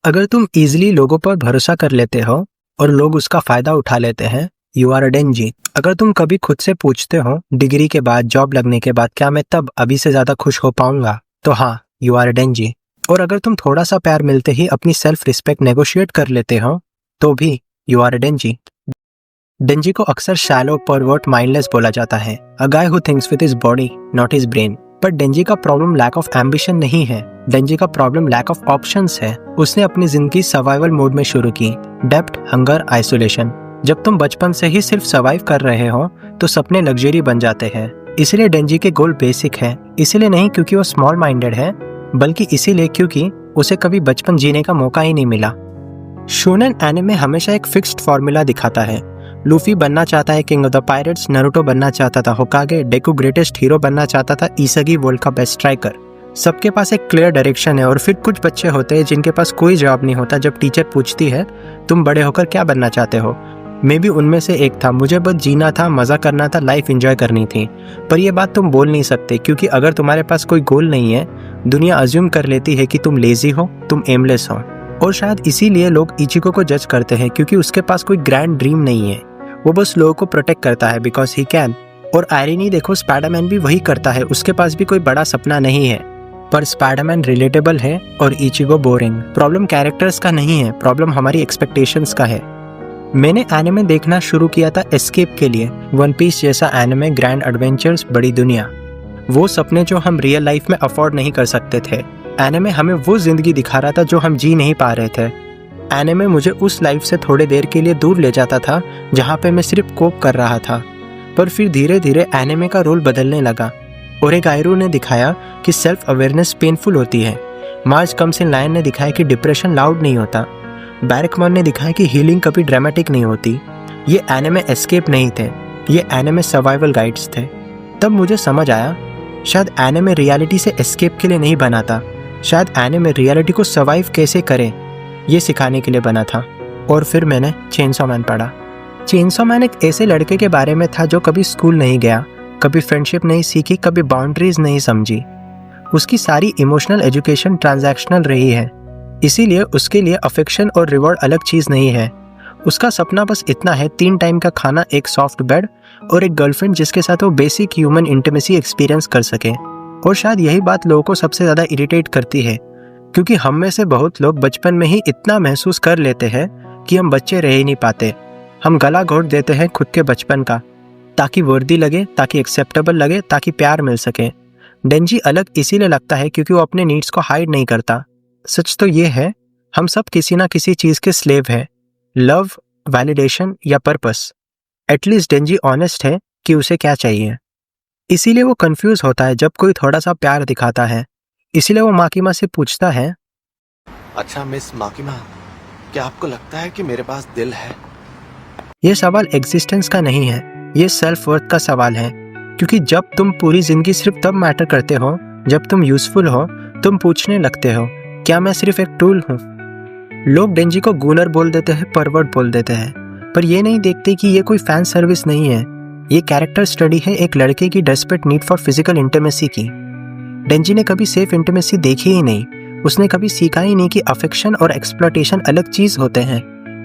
अगर तुम इजीली लोगों पर भरोसा कर लेते हो और लोग उसका फायदा उठा लेते हैं, यू आर अ डेंजी। अगर तुम कभी खुद से पूछते हो डिग्री के बाद, जॉब लगने के बाद, क्या मैं तब अभी से ज्यादा खुश हो पाऊंगा, तो हाँ, यू आर अ डेंजी। और अगर तुम थोड़ा सा प्यार मिलते ही अपनी सेल्फ रिस्पेक्ट नेगोशिएट कर लेते हो, तो भी यू आर अ डेंजी। डेंजी को अक्सर शैलो, परवर्ट, माइंडलेस बोला जाता है, a guy who thinks with his body not his brain. पर डेंजी का प्रॉब्लम लैक ऑफ एम्बिशन नहीं है, डेंजी का प्रॉब्लम लैक ऑफ ऑप्शंस है। उसने अपनी जिंदगी सर्वाइवल मोड में शुरू की, डेप्थ, हंगर, आइसोलेशन। जब तुम बचपन से ही सिर्फ सर्वाइव कर रहे हो तो सपने लग्जरी बन जाते हैं। इसलिए डेंजी के गोल बेसिक है, इसलिए नहीं क्योंकि वो स्मॉल माइंडेड है, बल्कि इसीलिए क्योंकि उसे कभी बचपन जीने का मौका ही नहीं मिला। शोनेन एनिमे हमेशा एक फिक्स्ड फॉर्मूला दिखाता है। लूफी बनना चाहता है king of the pirates, Naruto बनना चाहता था होकागे, डेकू ग्रेटेस्ट हीरो बनना चाहता था, इसागी वर्ल्ड का बेस्ट स्ट्राइकर। सबके पास एक क्लियर डायरेक्शन है। और फिर कुछ बच्चे होते हैं जिनके पास कोई जवाब नहीं होता जब टीचर पूछती है तुम बड़े होकर क्या बनना चाहते हो। मैं भी उनमें से एक था, मुझे बस जीना था, मजा करना था, लाइफ एंजॉय करनी थी। पर यह बात तुम बोल नहीं सकते, क्योंकि अगर तुम्हारे पास कोई गोल नहीं है, दुनिया अज्यूम कर लेती है कि तुम लेजी हो, तुम एमलेस हो। और शायद इसीलिए लोग इचिको को जज करते हैं, क्योंकि उसके पास कोई ग्रैंड ड्रीम नहीं है। वो बस लोगों को प्रोटेक्ट करता है बिकॉज ही कैन। और आयरनी देखो, स्पाइडरमैन भी वही करता है, उसके पास भी कोई बड़ा सपना नहीं है। पर स्पाइडरमैन रिलेटेबल है और इचिको बोरिंग। प्रॉब्लम कैरेक्टर्स का नहीं है, प्रॉब्लम हमारी एक्सपेक्टेशंस का है। मैंने एनिमे देखना शुरू किया था एस्केप के लिए, वन पीस जैसा एनिमे, ग्रैंड एडवेंचर्स, बड़ी दुनिया, वो सपने जो हम रियल लाइफ में अफोर्ड नहीं कर सकते थे। एनिमे हमें वो जिंदगी दिखा रहा था जो हम जी नहीं पा रहे थे। एनिमे मुझे उस लाइफ से थोड़े देर के लिए दूर ले जाता था जहाँ पे मैं सिर्फ कोप कर रहा था। पर फिर धीरे धीरे एनिमे का रोल बदलने लगा। ओरेगाइरो ने दिखाया कि सेल्फ अवेयरनेस पेनफुल होती है। मार्ज कम्स इन लायन ने दिखाया कि डिप्रेशन लाउड नहीं होता। बैरकमैन ने दिखाया कि हीलिंग कभी ड्रामेटिक नहीं होती। ये एनिमे एस्केप नहीं थे, ये एनिमे सर्वाइवल गाइड्स थे। तब मुझे समझ आया, शायद एनिमे रियलिटी से एस्केप के लिए नहीं बना था, शायद एनिमे रियलिटी को सर्वाइव कैसे करें ये सिखाने के लिए बना था। और फिर मैंने चेनसॉ मैन पढ़ा। चेनसॉ मैन एक ऐसे लड़के के बारे में था जो कभी स्कूल नहीं गया, कभी फ्रेंडशिप नहीं सीखी, कभी बाउंड्रीज नहीं समझी। उसकी सारी इमोशनल एजुकेशन ट्रांजैक्शनल रही है, इसीलिए उसके लिए अफेक्शन और रिवॉर्ड अलग चीज़ नहीं है। उसका सपना बस इतना है, 3 टाइम का खाना, एक सॉफ्ट बेड और एक गर्लफ्रेंड जिसके साथ वो बेसिक ह्यूमन इंटीमेसी एक्सपीरियंस कर सके। और शायद यही बात लोगों को सबसे ज़्यादा इरिटेट करती है, क्योंकि हम में से बहुत लोग बचपन में ही इतना महसूस कर लेते हैं कि हम बच्चे रह ही नहीं पाते। हम गला घोट देते हैं खुद के बचपन का, ताकि वर्दी लगे, ताकि एक्सेप्टेबल लगे, ताकि प्यार मिल सके। डेंजी अलग इसीलिए लगता है क्योंकि वो अपने नीड्स को हाइड नहीं करता। सच तो ये है, हम सब किसी ना किसी चीज़ के स्लेव हैं, लव, वैलिडेशन या पर्पस। एटलीस्ट डेंजी ऑनेस्ट है कि उसे क्या चाहिए। इसीलिए वो कंफ्यूज होता है जब कोई थोड़ा सा प्यार दिखाता है। इसीलिए वो माकिमा से पूछता है, अच्छा मिस माकिमा, क्या आपको लगता है कि मेरे पास दिल है? ये सवाल एग्जिस्टेंस का नहीं है, ये सेल्फ वर्थ का सवाल है। क्योंकि जब तुम पूरी जिंदगी सिर्फ तब मैटर करते हो जब तुम यूजफुल हो, तुम पूछने लगते हो क्या मैं सिर्फ एक टूल हूँ। लोग डेंजी को गूनर बोल देते हैं, परवर्ट बोल देते हैं, पर ये नहीं देखते कि ये कोई फैन सर्विस नहीं है, ये कैरेक्टर स्टडी है एक लड़के की desperate need for physical intimacy की। डेंजी ने कभी सेफ इंटीमेसी देखी ही नहीं, उसने कभी सीखा ही नहीं कि अफेक्शन और एक्सप्लॉयटेशन अलग चीज होते हैं,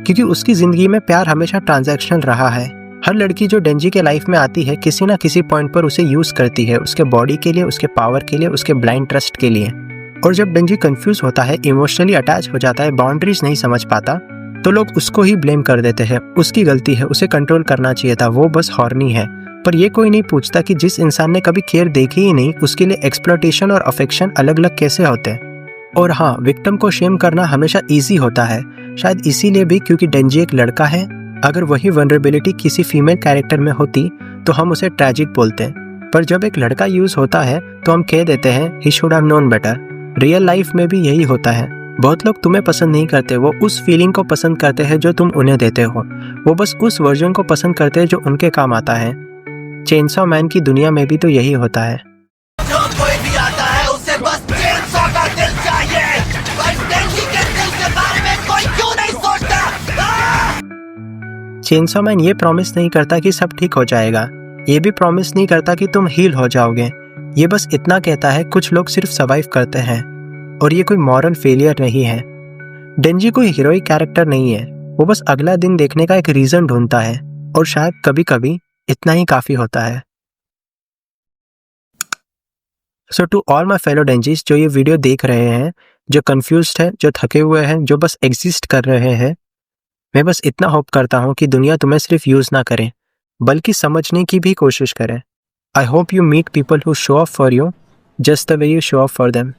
क्योंकि उसकी जिंदगी में प्यार हमेशा ट्रांजैक्शनल रहा है। हर लड़की जो डेंजी के लाइफ में आती है किसी ना किसी पॉइंट पर उसे यूज करती है, उसके बॉडी के लिए, उसके पावर के लिए, उसके ब्लाइंड ट्रस्ट के लिए। और जब डेंजी कंफ्यूज होता है, इमोशनली अटैच हो जाता है, बाउंड्रीज नहीं समझ पाता, तो लोग उसको ही ब्लेम कर देते हैं, उसकी गलती है, उसे कंट्रोल करना चाहिए था, वो बस हॉर्नी है। पर ये कोई नहीं पूछता कि जिस इंसान ने कभी केयर देखी ही नहीं, उसके लिए एक्सप्लॉयटेशन और अफेक्शन अलग अलग कैसे होते हैं। और हाँ, विक्टिम को शेम करना हमेशा इजी होता है, शायद इसीलिए भी क्योंकि डेंजी एक लड़का है। अगर वही वनरेबिलिटी किसी फीमेल कैरेक्टर में होती तो हम उसे ट्रैजिक बोलते, पर जब एक लड़का यूज होता है तो हम कह देते हैं he should have known better. Real life में भी यही होता है। बहुत लोग तुम्हें पसंद नहीं करते, वो उस फीलिंग को पसंद करते हैं जो तुम उन्हें देते हो, वो बस उस वर्जन को पसंद करते हैं जो उनके काम आता है। चेनसॉ मैन की दुनिया में भी तो यही होता है। जो कोई भी आता है उसे बस चेनसॉ का दिल चाहिए, बस डेंजी के दिल के बारे में कोई क्यों नहीं सोचता। चेनसॉ मैन ये प्रॉमिस नहीं करता कि सब ठीक हो जाएगा, ये भी प्रॉमिस नहीं करता कि तुम हील हो जाओगे। ये बस इतना कहता है कुछ लोग सिर्फ सर्वाइव करते हैं, और ये कोई मॉरल फेलियर नहीं है। डेंजी कोई हीरोइक कैरेक्टर नहीं है, वो बस अगला दिन देखने का एक रीजन ढूंढता है और शायद कभी कभी इतना ही काफी होता है। सो टू ऑल माई फेलो डेंजीज जो ये वीडियो देख रहे हैं, जो कंफ्यूज्ड है, जो थके हुए हैं, जो बस एग्जिस्ट कर रहे हैं, मैं बस इतना होप करता हूँ कि दुनिया तुम्हें सिर्फ यूज ना करे बल्कि समझने की भी कोशिश करे। I hope you meet people who show up for you just the way you show up for them.